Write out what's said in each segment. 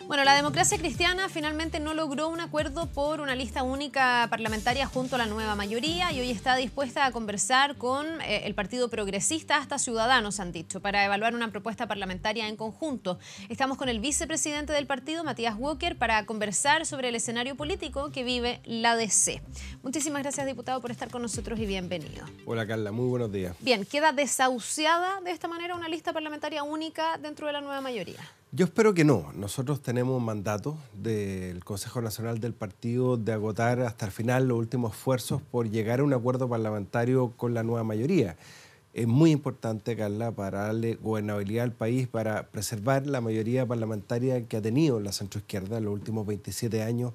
Bueno, la Democracia Cristiana finalmente no logró un acuerdo por una lista única parlamentaria junto a la nueva mayoría y hoy está dispuesta a conversar con el Partido Progresista hasta Ciudadanos, han dicho, para evaluar una propuesta parlamentaria en conjunto. Estamos con el vicepresidente del partido, Matías Walker, para conversar sobre el escenario político que vive la DC. Muchísimas gracias, diputado, por estar con nosotros y bienvenido. Hola, Carla, muy buenos días. Bien, ¿queda desahuciada de esta manera una lista parlamentaria única dentro de la nueva mayoría? Yo espero que no. Nosotros tenemos un mandato del Consejo Nacional del Partido de agotar hasta el final los últimos esfuerzos por llegar a un acuerdo parlamentario con la nueva mayoría. Es muy importante, Carla, para darle gobernabilidad al país, para preservar la mayoría parlamentaria que ha tenido la centroizquierda en los últimos 27 años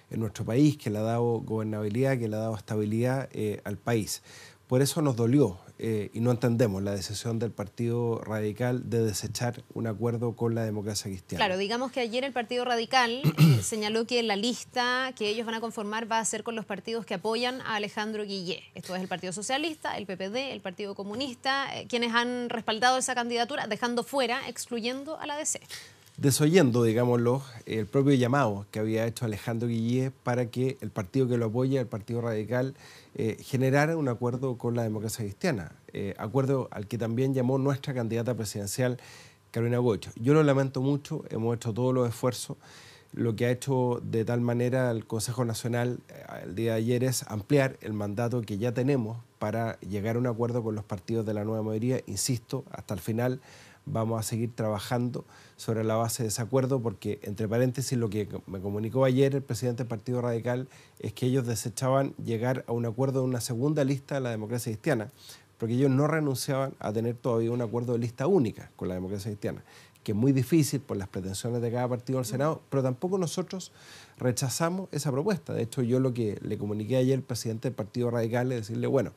en nuestro país, que le ha dado gobernabilidad, que le ha dado estabilidad al país. Por eso nos dolió y no entendemos la decisión del Partido Radical de desechar un acuerdo con la Democracia Cristiana. Claro, digamos que ayer el Partido Radical señaló que la lista que ellos van a conformar va a ser con los partidos que apoyan a Alejandro Guillé. Esto es el Partido Socialista, el PPD, el Partido Comunista, quienes han respaldado esa candidatura, dejando fuera, excluyendo a la DC. Desoyendo, digámoslo, el propio llamado que había hecho Alejandro Guillé para que el partido que lo apoya, el Partido Radical, generara un acuerdo con la Democracia Cristiana, acuerdo al que también llamó nuestra candidata presidencial, Carolina Goico. Yo lo lamento mucho, hemos hecho todos los esfuerzos. Lo que ha hecho de tal manera el Consejo Nacional el día de ayer es ampliar el mandato que ya tenemos para llegar a un acuerdo con los partidos de la nueva mayoría. Insisto, hasta el final vamos a seguir trabajando sobre la base de ese acuerdo porque, entre paréntesis, lo que me comunicó ayer el presidente del Partido Radical es que ellos desechaban llegar a un acuerdo de una segunda lista de la Democracia Cristiana, porque ellos no renunciaban a tener todavía un acuerdo de lista única con la Democracia Cristiana, que es muy difícil por las pretensiones de cada partido en el Senado, pero tampoco nosotros rechazamos esa propuesta. De hecho, yo lo que le comuniqué ayer al presidente del Partido Radical es decirle, bueno,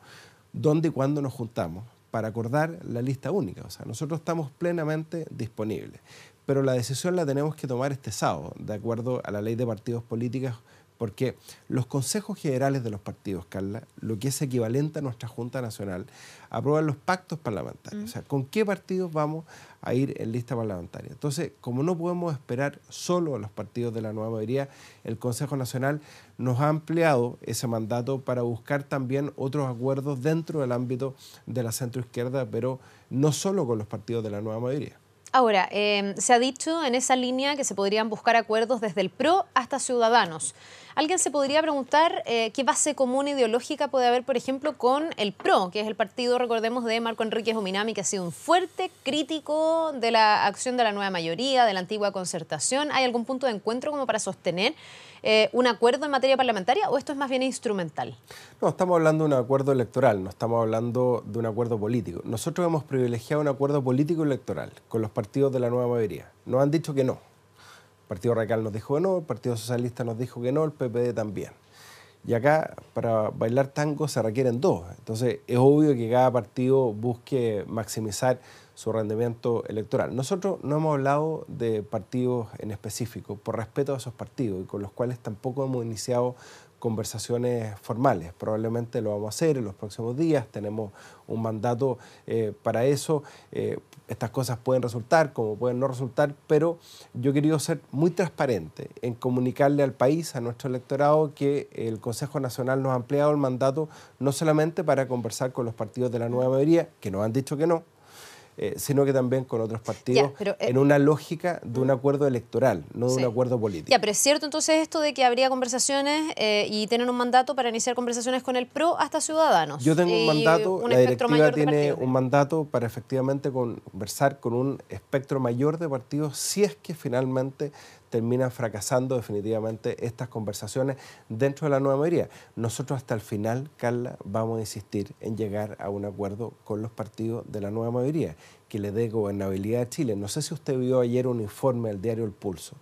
¿dónde y cuándo nos juntamos para acordar la lista única? O sea, nosotros estamos plenamente disponibles, pero la decisión la tenemos que tomar este sábado, de acuerdo a la ley de partidos políticos, porque los consejos generales de los partidos, Carla, lo que es equivalente a nuestra Junta Nacional, aprueban los pactos parlamentarios. O sea, ¿con qué partidos vamos a ir en lista parlamentaria? Entonces, como no podemos esperar solo a los partidos de la nueva mayoría, el Consejo Nacional nos ha ampliado ese mandato para buscar también otros acuerdos dentro del ámbito de la centroizquierda, pero no solo con los partidos de la nueva mayoría. Ahora, se ha dicho en esa línea que se podrían buscar acuerdos desde el PRO hasta Ciudadanos. Alguien se podría preguntar qué base común ideológica puede haber, por ejemplo, con el PRO, que es el partido, recordemos, de Marco Enríquez Ominami, que ha sido un fuerte crítico de la acción de la nueva mayoría, de la antigua concertación. ¿Hay algún punto de encuentro como para sostener un acuerdo en materia parlamentaria o esto es más bien instrumental? No, estamos hablando de un acuerdo electoral, no estamos hablando de un acuerdo político. Nosotros hemos privilegiado un acuerdo político electoral con los partidos de la nueva mayoría. Nos han dicho que no. El Partido Radical nos dijo que no, el Partido Socialista nos dijo que no, el PPD también. Y acá, para bailar tango, se requieren dos. Entonces, es obvio que cada partido busque maximizar su rendimiento electoral. Nosotros no hemos hablado de partidos en específico, por respeto a esos partidos, y con los cuales tampoco hemos iniciado conversaciones formales. Probablemente lo vamos a hacer en los próximos días, tenemos un mandato para eso. Estas cosas pueden resultar, como pueden no resultar, pero yo he querido ser muy transparente en comunicarle al país, a nuestro electorado, que el Consejo Nacional nos ha ampliado el mandato no solamente para conversar con los partidos de la nueva mayoría, que nos han dicho que no, sino que también con otros partidos en una lógica de un acuerdo electoral, no de un acuerdo político. Ya, pero es cierto entonces esto de que habría conversaciones y tienen un mandato para iniciar conversaciones con el PRO hasta Ciudadanos. Yo tengo un mandato, la directiva tiene un mandato para efectivamente conversar con un espectro mayor de partidos si es que finalmente terminan fracasando definitivamente estas conversaciones dentro de la nueva mayoría. Nosotros hasta el final, Carla, vamos a insistir en llegar a un acuerdo con los partidos de la nueva mayoría que le dé gobernabilidad a Chile. No sé si usted vio ayer un informe del diario El Pulso.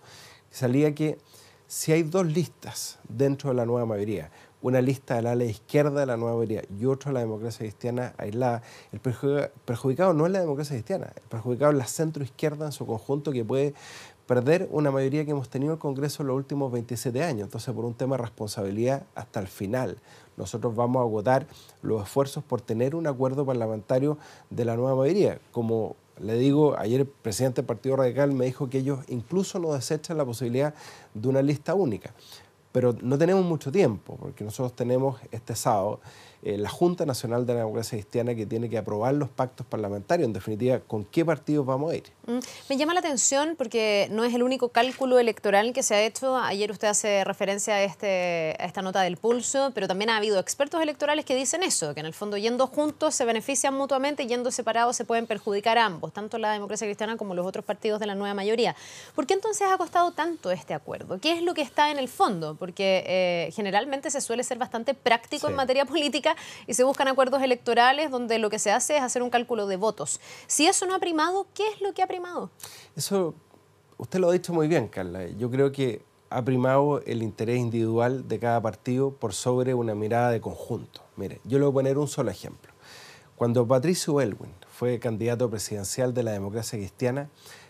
Salía que si hay dos listas dentro de la nueva mayoría, una lista del ala izquierda de la nueva mayoría y otra de la democracia cristiana aislada, el perjudicado no es la democracia cristiana, el perjudicado es la centroizquierda en su conjunto, que puede perder una mayoría que hemos tenido en el Congreso en los últimos 27 años. Entonces, por un tema de responsabilidad hasta el final, nosotros vamos a agotar los esfuerzos por tener un acuerdo parlamentario de la nueva mayoría. Como Le digo, ayer el presidente del Partido Radical me dijo que ellos incluso no desechan la posibilidad de una lista única. Pero no tenemos mucho tiempo, porque nosotros tenemos este sábado la Junta Nacional de la Democracia Cristiana que tiene que aprobar los pactos parlamentarios, en definitiva, con qué partidos vamos a ir. Me llama la atención porque no es el único cálculo electoral que se ha hecho. Ayer usted hace referencia a esta nota del Pulso, pero también ha habido expertos electorales que dicen eso, que en el fondo yendo juntos se benefician mutuamente y yendo separados se pueden perjudicar a ambos, tanto la Democracia Cristiana como los otros partidos de la nueva mayoría. ¿Por qué entonces ha costado tanto este acuerdo? ¿Qué es lo que está en el fondo? Porque generalmente se suele ser bastante práctico en materia política y se buscan acuerdos electorales donde lo que se hace es hacer un cálculo de votos. Si eso no ha primado, ¿qué es lo que ha primado? Eso, usted lo ha dicho muy bien, Carla. Yo creo que ha primado el interés individual de cada partido por sobre una mirada de conjunto. Mire, yo le voy a poner un solo ejemplo. Cuando Patricio Aylwin fue candidato presidencial de la Democracia Cristiana,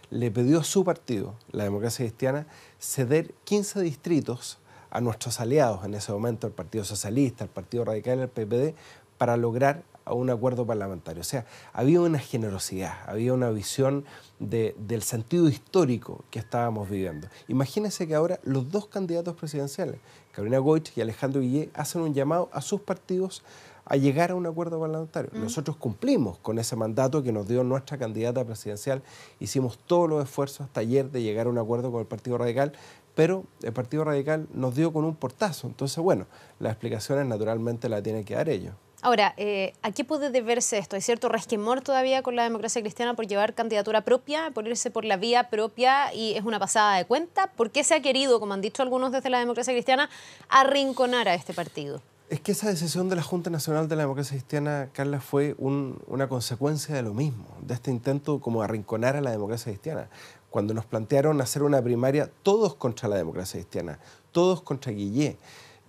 le pidió a su partido, la Democracia Cristiana, ceder 15 distritos a nuestros aliados en ese momento, el Partido Socialista, el Partido Radical, el PPD, para lograr un acuerdo parlamentario. O sea, había una generosidad, había una visión del sentido histórico que estábamos viviendo. Imagínense que ahora los dos candidatos presidenciales, Carolina Goich y Alejandro Guillé, hacen un llamado a sus partidos a llegar a un acuerdo parlamentario. Nosotros cumplimos con ese mandato que nos dio nuestra candidata presidencial, hicimos todos los esfuerzos hasta ayer de llegar a un acuerdo con el Partido Radical, pero el Partido Radical nos dio con un portazo. Entonces, bueno, las explicaciones naturalmente las tienen que dar ellos. Ahora, ¿a qué puede deberse esto? ¿Hay cierto resquemor todavía con la Democracia Cristiana por llevar candidatura propia, por irse por la vía propia y es una pasada de cuenta? ¿Por qué se ha querido, como han dicho algunos desde la Democracia Cristiana, arrinconar a este partido? Es que esa decisión de la Junta Nacional de la Democracia Cristiana, Carla, fue una consecuencia de lo mismo, de este intento como de arrinconar a la democracia cristiana. Cuando nos plantearon hacer una primaria, todos contra la democracia cristiana, todos contra Guillé,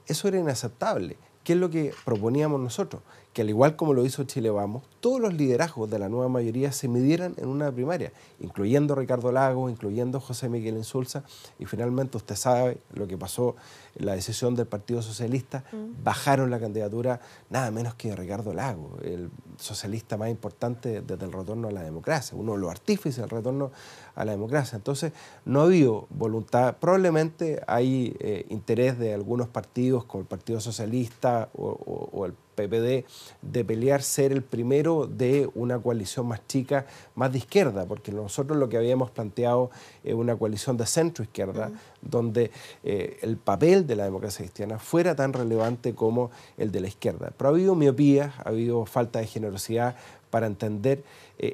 eso era inaceptable. ¿Qué es lo que proponíamos nosotros? Que al igual como lo hizo Chile Vamos, todos los liderazgos de la nueva mayoría se midieran en una primaria, incluyendo Ricardo Lagos, incluyendo José Miguel Insulza, y finalmente usted sabe lo que pasó en la decisión del Partido Socialista, bajaron la candidatura nada menos que Ricardo Lagos, el socialista más importante desde el retorno a la democracia, uno de los artífices del retorno a la democracia. Entonces, no ha habido voluntad, probablemente hay interés de algunos partidos como el Partido Socialista o el PPD de pelear ser el primero de una coalición más chica, más de izquierda, porque nosotros lo que habíamos planteado es una coalición de centro-izquierda, donde el papel de la democracia cristiana fuera tan relevante como el de la izquierda. Pero ha habido miopía, ha habido falta de generosidad para entender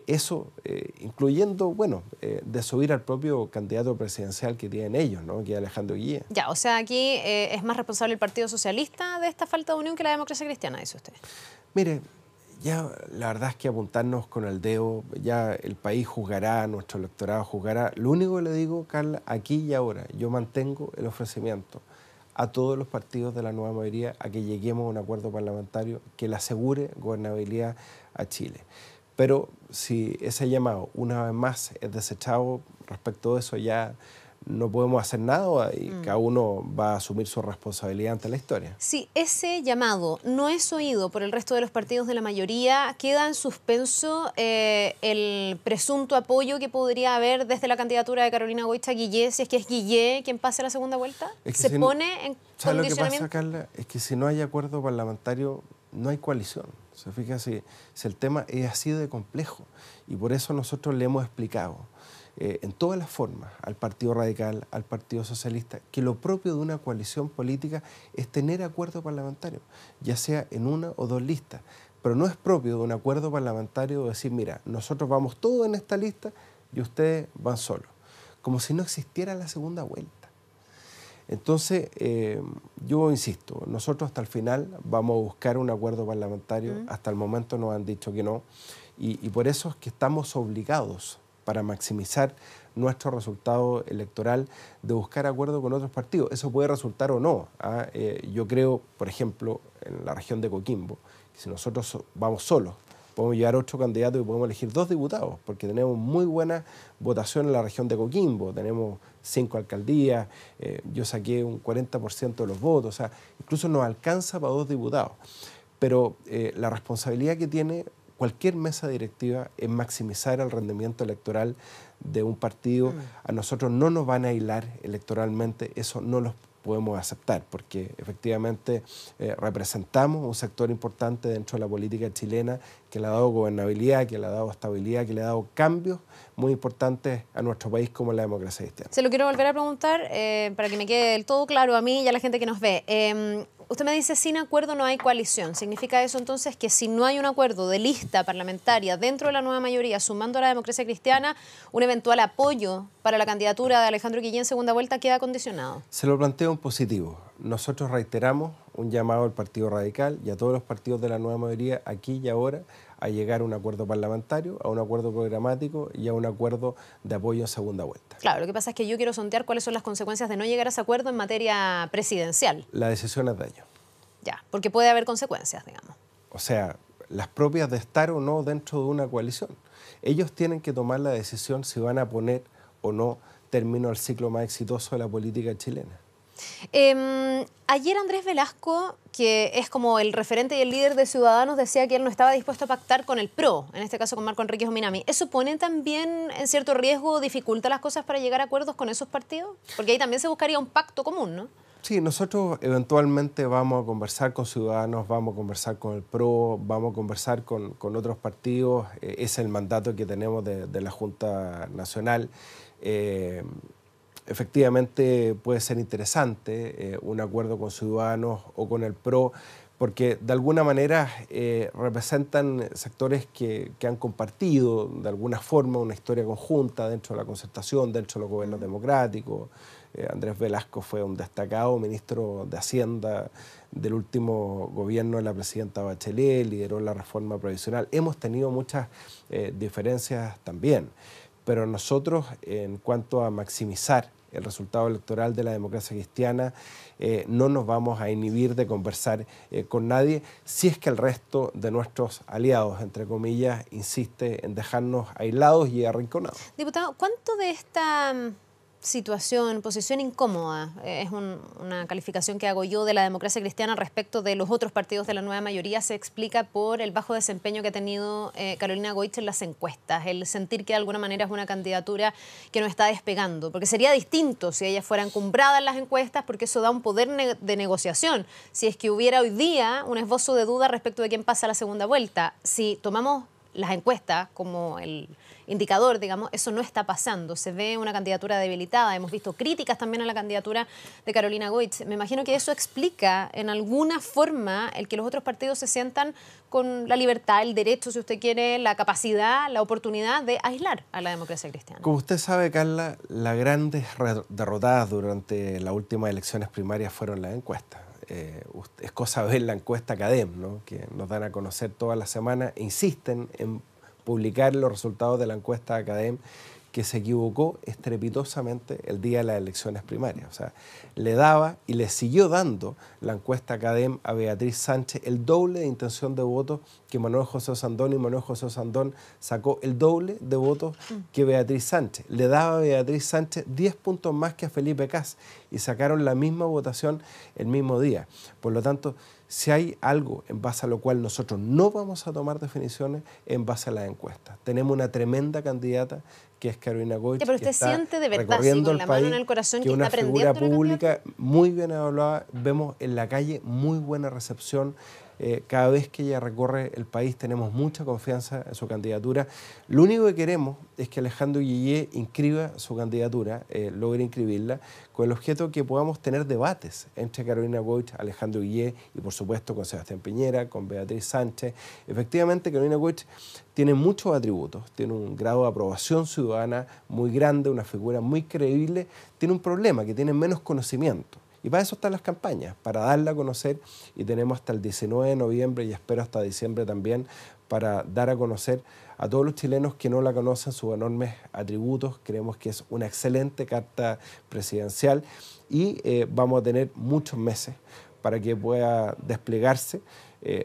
eso, incluyendo, bueno, desoír al propio candidato presidencial que tienen ellos, ¿no? Que es Alejandro Guillé. Ya, o sea, aquí es más responsable el Partido Socialista de esta falta de unión que la Democracia Cristiana, dice usted. Mire, ya la verdad es que apuntarnos con el dedo, ya el país juzgará, nuestro electorado juzgará. Lo único que le digo, Carla, aquí y ahora, yo mantengo el ofrecimiento a todos los partidos de la nueva mayoría a que lleguemos a un acuerdo parlamentario que le asegure gobernabilidad a Chile. Pero si ese llamado una vez más es desechado, respecto de eso ya no podemos hacer nada y cada uno va a asumir su responsabilidad ante la historia. Si ese llamado no es oído por el resto de los partidos de la mayoría, ¿queda en suspenso el presunto apoyo que podría haber desde la candidatura de Carolina Goich a Guillé, si es que es Guillé quien pase la segunda vuelta? Es que ¿Se si pone en ¿sabe lo que condicionamiento? pasa, Carla? Es que si no hay acuerdo parlamentario, no hay coalición. Se fija si el tema es así de complejo. Y por eso nosotros le hemos explicado en todas las formas al Partido Radical, al Partido Socialista, que lo propio de una coalición política es tener acuerdo parlamentario, ya sea en una o dos listas. Pero no es propio de un acuerdo parlamentario decir, mira, nosotros vamos todos en esta lista y ustedes van solos. Como si no existiera la segunda vuelta. Entonces, yo insisto, nosotros hasta el final vamos a buscar un acuerdo parlamentario, hasta el momento nos han dicho que no, y por eso es que estamos obligados, para maximizar nuestro resultado electoral, de buscar acuerdo con otros partidos. Eso puede resultar o no. Yo creo, por ejemplo, en la región de Coquimbo, que si nosotros vamos solos, podemos llevar 8 candidatos y podemos elegir 2 diputados, porque tenemos muy buena votación en la región de Coquimbo, tenemos 5 alcaldías, yo saqué un 40% de los votos, o sea, incluso nos alcanza para 2 diputados. Pero la responsabilidad que tiene cualquier mesa directiva es maximizar el rendimiento electoral de un partido. A nosotros no nos van a aislar electoralmente, eso no lo podemos aceptar, porque efectivamente representamos un sector importante dentro de la política chilena que le ha dado gobernabilidad, que le ha dado estabilidad, que le ha dado cambios muy importantes a nuestro país como la democracia cristiana. Se lo quiero volver a preguntar para que me quede del todo claro a mí y a la gente que nos ve. Usted me dice, sin acuerdo no hay coalición. ¿Significa eso entonces que si no hay un acuerdo de lista parlamentaria dentro de la nueva mayoría, sumando a la democracia cristiana, un eventual apoyo para la candidatura de Alejandro Guillén en segunda vuelta queda condicionado? Se lo planteo en positivo. Nosotros reiteramos un llamado al Partido Radical y a todos los partidos de la nueva mayoría aquí y ahora a llegar a un acuerdo parlamentario, a un acuerdo programático y a un acuerdo de apoyo en segunda vuelta. Claro, lo que pasa es que yo quiero sondear cuáles son las consecuencias de no llegar a ese acuerdo en materia presidencial. La decisión es de ellos. Ya, porque puede haber consecuencias, digamos. O sea, las propias de estar o no dentro de una coalición. Ellos tienen que tomar la decisión si van a poner o no término al ciclo más exitoso de la política chilena. Ayer Andrés Velasco, que es como el referente y el líder de Ciudadanos, decía que él no estaba dispuesto a pactar con el PRO, en este caso con Marco Enríquez Ominami. ¿Eso pone también en cierto riesgo, dificulta las cosas para llegar a acuerdos con esos partidos? Porque ahí también se buscaría un pacto común, ¿no? Sí, nosotros eventualmente vamos a conversar con Ciudadanos, vamos a conversar con el PRO, vamos a conversar con otros partidos. Es el mandato que tenemos de la Junta Nacional. Efectivamente puede ser interesante un acuerdo con Ciudadanos o con el PRO, porque de alguna manera representan sectores que han compartido de alguna forma una historia conjunta dentro de la concertación, dentro de los gobiernos democráticos. Andrés Velasco fue un destacado ministro de Hacienda del último gobierno de la presidenta Bachelet, lideró la reforma previsional. Hemos tenido muchas diferencias también, pero nosotros, en cuanto a maximizar el resultado electoral de la democracia cristiana, no nos vamos a inhibir de conversar con nadie si es que el resto de nuestros aliados, entre comillas, insiste en dejarnos aislados y arrinconados. Diputado, ¿cuánto de esta situación, posición incómoda, es una calificación que hago yo de la democracia cristiana respecto de los otros partidos de la nueva mayoría, se explica por el bajo desempeño que ha tenido Carolina Goich en las encuestas, el sentir que de alguna manera es una candidatura que no está despegando? Porque sería distinto si ella fuera encumbrada en las encuestas, porque eso da un poder de negociación. Si es que hubiera hoy día un esbozo de duda respecto de quién pasa a la segunda vuelta, si tomamos las encuestas como el indicador, digamos, eso no está pasando. Se ve una candidatura debilitada. Hemos visto críticas también a la candidatura de Carolina Goich. Me imagino que eso explica en alguna forma el que los otros partidos se sientan con la libertad, el derecho, si usted quiere, la capacidad, la oportunidad de aislar a la democracia cristiana. Como usted sabe, Carla, las grandes derrotadas durante las últimas elecciones primarias fueron las encuestas. Es cosa ver la encuesta CADEM, ¿no?, que nos dan a conocer toda la semana, insisten en publicar los resultados de la encuesta CADEM, que se equivocó estrepitosamente el día de las elecciones primarias. O sea, le daba y le siguió dando la encuesta CADEM a Beatriz Sánchez el doble de intención de votos que Manuel José Osandón, y Manuel José Osandón sacó el doble de votos que Beatriz Sánchez. Le daba a Beatriz Sánchez 10 puntos más que a Felipe Kast y sacaron la misma votación el mismo día. Por lo tanto, si hay algo en base a lo cual nosotros no vamos a tomar definiciones, en base a las encuestas. Tenemos una tremenda candidata que es Carolina Goich, pero usted que está siente de verdad, recorriendo con la el mano país, en el corazón, que que una está figura aprendiendo pública muy bien evaluada. Vemos en la calle muy buena recepción. Cada vez que ella recorre el país tenemos mucha confianza en su candidatura. Lo único que queremos es que Alejandro Guillén inscriba su candidatura, logre inscribirla, con el objeto que podamos tener debates entre Carolina Goich, Alejandro Guillén y por supuesto con Sebastián Piñera, con Beatriz Sánchez. Efectivamente, Carolina Goich tiene muchos atributos, tiene un grado de aprobación ciudadana muy grande, una figura muy creíble, tiene un problema, que tiene menos conocimiento. Y para eso están las campañas, para darla a conocer, y tenemos hasta el 19 de noviembre y espero hasta diciembre también para dar a conocer a todos los chilenos que no la conocen sus enormes atributos. Creemos que es una excelente carta presidencial y vamos a tener muchos meses para que pueda desplegarse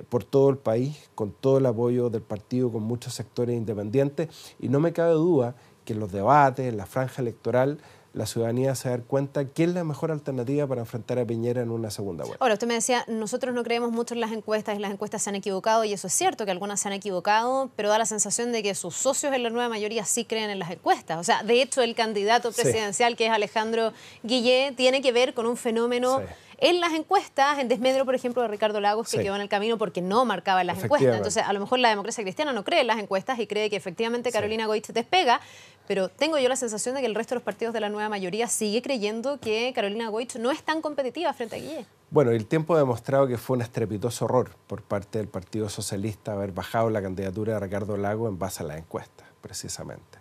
por todo el país, con todo el apoyo del partido, con muchos sectores independientes, y no me cabe duda que en los debates, en la franja electoral, la ciudadanía se va a dar cuenta qué es la mejor alternativa para enfrentar a Piñera en una segunda vuelta. Ahora, usted me decía, nosotros no creemos mucho en las encuestas y las encuestas se han equivocado, y eso es cierto, que algunas se han equivocado, pero da la sensación de que sus socios en la nueva mayoría sí creen en las encuestas. O sea, de hecho, el candidato presidencial, que es Alejandro Guillé, tiene que ver con un fenómeno en las encuestas, en desmedro, por ejemplo, de Ricardo Lagos, que quedó en el camino porque no marcaba en las encuestas. Entonces, a lo mejor la democracia cristiana no cree en las encuestas y cree que efectivamente Carolina Goich despega, pero tengo yo la sensación de que el resto de los partidos de la nueva mayoría sigue creyendo que Carolina Goich no es tan competitiva frente a Guillé. Bueno, el tiempo ha demostrado que fue un estrepitoso error por parte del Partido Socialista haber bajado la candidatura de Ricardo Lagos en base a las encuestas, precisamente.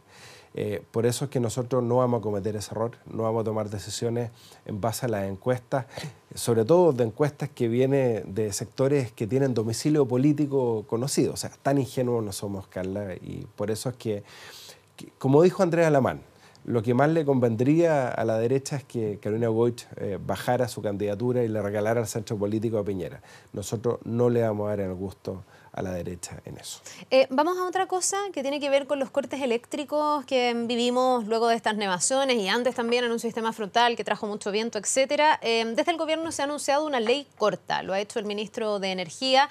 Por eso es que nosotros no vamos a cometer ese error, no vamos a tomar decisiones en base a las encuestas, sobre todo de encuestas que vienen de sectores que tienen domicilio político conocido. O sea, tan ingenuos no somos, Carla, y por eso es que como dijo Andrés Alamán, lo que más le convendría a la derecha es que Carolina Goich bajara su candidatura y le regalara el centro político a Piñera. Nosotros no le vamos a dar el gusto a la derecha en eso. Vamos a otra cosa que tiene que ver con los cortes eléctricos que vivimos luego de estas nevaciones y antes también en un sistema frontal que trajo mucho viento, etcétera. Desde el gobierno se ha anunciado una ley corta, lo ha hecho el ministro de Energía,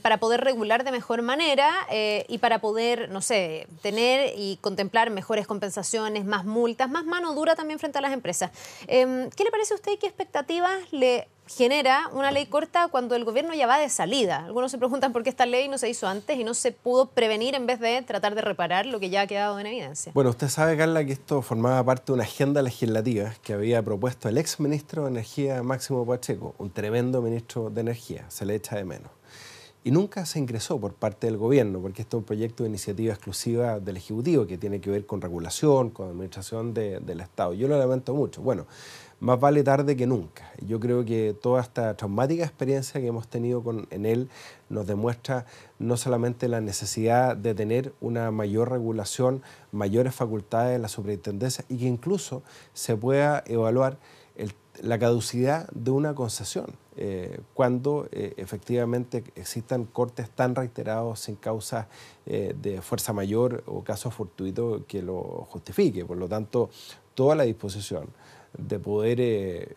para poder regular de mejor manera y para poder, no sé, tener y contemplar mejores compensaciones, más multas, más mano dura también frente a las empresas. ¿Qué le parece a usted y qué expectativas le genera una ley corta cuando el gobierno ya va de salida? Algunos se preguntan por qué esta ley no se hizo antes y no se pudo prevenir en vez de tratar de reparar lo que ya ha quedado en evidencia. Bueno, usted sabe, Carla, que esto formaba parte de una agenda legislativa que había propuesto el ex ministro de Energía, Máximo Pacheco, un tremendo ministro de Energía, se le echa de menos. Y nunca se ingresó por parte del gobierno, porque este es un proyecto de iniciativa exclusiva del Ejecutivo que tiene que ver con regulación, con administración del Estado. Yo lo lamento mucho. Bueno, más vale tarde que nunca. Yo creo que toda esta traumática experiencia que hemos tenido en él nos demuestra no solamente la necesidad de tener una mayor regulación, mayores facultades en la superintendencia y que incluso se pueda evaluar la caducidad de una concesión cuando efectivamente existan cortes tan reiterados sin causas de fuerza mayor o caso fortuito que lo justifique. Por lo tanto, toda la disposición de poder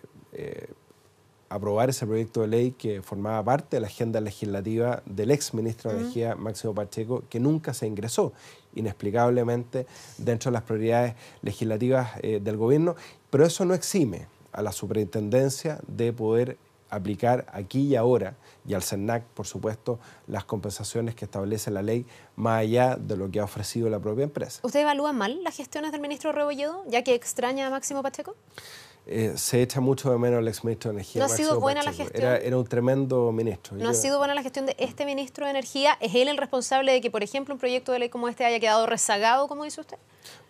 aprobar ese proyecto de ley que formaba parte de la agenda legislativa del ex ministro de Energía, Máximo Pacheco, que nunca se ingresó inexplicablemente dentro de las prioridades legislativas del gobierno, pero eso no exime a la superintendencia de poder aplicar aquí y ahora, y al CERNAC, por supuesto, las compensaciones que establece la ley, más allá de lo que ha ofrecido la propia empresa. ¿Usted evalúa mal las gestiones del ministro Rebolledo, ya que extraña a Máximo Pacheco? Se echa mucho de menos el exministro de Energía. ¿No ha sido buena la gestión? Era un tremendo ministro. ¿No ha sido buena la gestión de este ministro de Energía? ¿Es él el responsable de que, por ejemplo, un proyecto de ley como este haya quedado rezagado, como dice usted?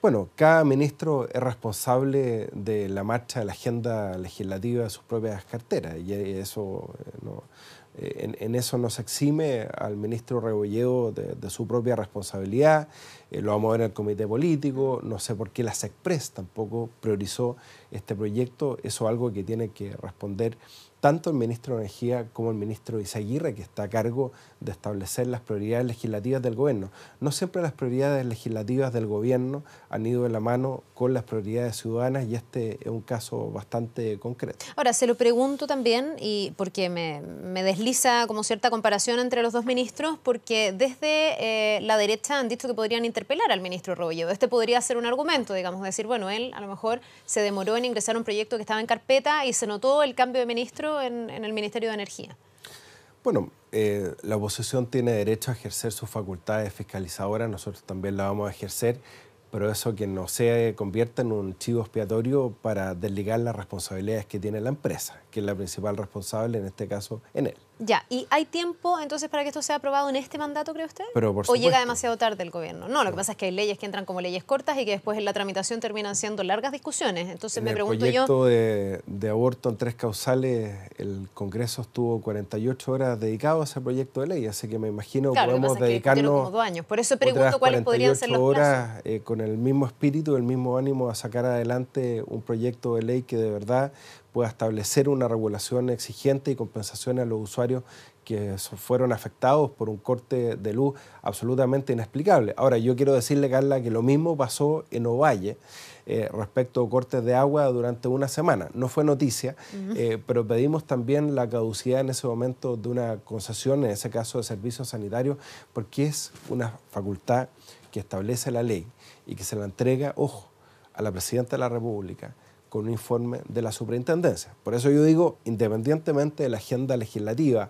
Bueno, cada ministro es responsable de la marcha de la agenda legislativa de sus propias carteras y eso en eso no se exime al ministro Rebolledo de su propia responsabilidad. Lo vamos a ver en el comité político, no sé por qué la SECPRES tampoco priorizó este proyecto. Eso es algo que tiene que responder tanto el ministro de Energía como el ministro Izaguirre, que está a cargo de establecer las prioridades legislativas del gobierno. No siempre las prioridades legislativas del gobierno han ido de la mano con las prioridades ciudadanas y este es un caso bastante concreto. Ahora, se lo pregunto también, y porque me desliza como cierta comparación entre los dos ministros, porque desde la derecha han dicho que podrían interpelar al ministro Rebolledo. Este podría ser un argumento, digamos, decir, bueno, él a lo mejor se demoró en ingresar un proyecto que estaba en carpeta y se notó el cambio de ministro en el Ministerio de Energía. Bueno, la oposición tiene derecho a ejercer sus facultades fiscalizadoras, nosotros también la vamos a ejercer, pero eso que no se convierta en un chivo expiatorio para desligar las responsabilidades que tiene la empresa, que es la principal responsable, en este caso, en él. Ya, ¿y hay tiempo entonces para que esto sea aprobado en este mandato, cree usted? Pero por ¿O supuesto. llega demasiado tarde el gobierno? No, lo que pasa es que hay leyes que entran como leyes cortas y que después en la tramitación terminan siendo largas discusiones. Entonces me pregunto yo... En el proyecto de aborto en 3 causales, el Congreso estuvo 48 horas dedicado a ese proyecto de ley, así que me imagino claro, podemos dedicarnos... dedicarnos como 2 años. Por eso pregunto cuáles podrían ser los horas plazos. Con el mismo espíritu, el mismo ánimo a sacar adelante un proyecto de ley que de verdad pueda establecer una regulación exigente y compensaciones a los usuarios que fueron afectados por un corte de luz absolutamente inexplicable. Ahora, yo quiero decirle, Carla, que lo mismo pasó en Ovalle respecto a cortes de agua durante una semana. No fue noticia, pero pedimos también la caducidad en ese momento de una concesión, en ese caso de servicios sanitarios, porque es una facultad que establece la ley y que se la entrega, ojo, a la Presidenta de la República con un informe de la superintendencia. Por eso yo digo, independientemente de la agenda legislativa,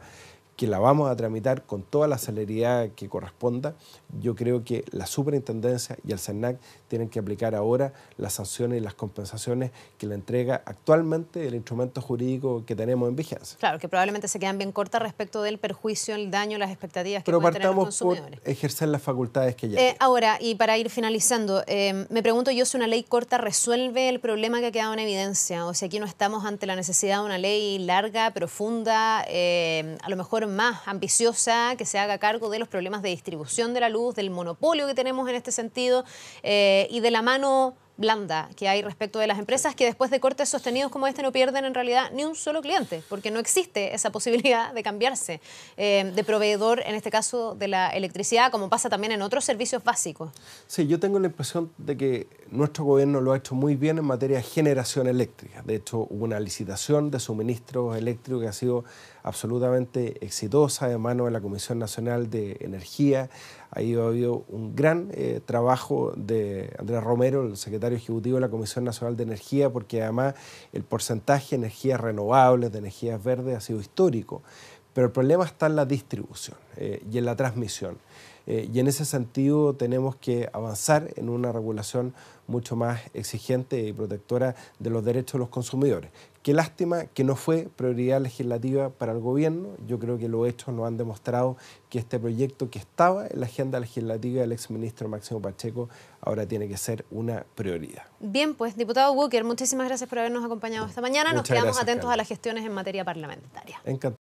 que la vamos a tramitar con toda la celeridad que corresponda, yo creo que la superintendencia y el CERNAC tienen que aplicar ahora las sanciones y las compensaciones que le entrega actualmente el instrumento jurídico que tenemos en vigencia. Claro, que probablemente se quedan bien cortas respecto del perjuicio, el daño, las expectativas que pueden tener los consumidores. Pero partamos por ejercer las facultades que ya ahora, y para ir finalizando, me pregunto yo si una ley corta resuelve el problema que ha quedado en evidencia, o si aquí no estamos ante la necesidad de una ley larga, profunda, a lo mejor más ambiciosa, que se haga cargo de los problemas de distribución de la luz, del monopolio que tenemos en este sentido y de la mano blanda que hay respecto de las empresas que después de cortes sostenidos como este no pierden en realidad ni un solo cliente, porque no existe esa posibilidad de cambiarse de proveedor, en este caso de la electricidad, como pasa también en otros servicios básicos. Sí, yo tengo la impresión de que nuestro gobierno lo ha hecho muy bien en materia de generación eléctrica. De hecho, hubo una licitación de suministros eléctricos que ha sido absolutamente exitosa de mano de la Comisión Nacional de Energía. Ahí ha habido un gran trabajo de Andrés Romero, el secretario ejecutivo de la Comisión Nacional de Energía, porque además el porcentaje de energías renovables, de energías verdes, ha sido histórico. Pero el problema está en la distribución y en la transmisión. Y en ese sentido tenemos que avanzar en una regulación mucho más exigente y protectora de los derechos de los consumidores. Qué lástima que no fue prioridad legislativa para el gobierno. Yo creo que los hechos nos han demostrado que este proyecto que estaba en la agenda legislativa del exministro Máximo Pacheco ahora tiene que ser una prioridad. Bien, pues, diputado Walker, muchísimas gracias por habernos acompañado esta mañana. Nos quedamos atentos a las gestiones en materia parlamentaria. Encantado.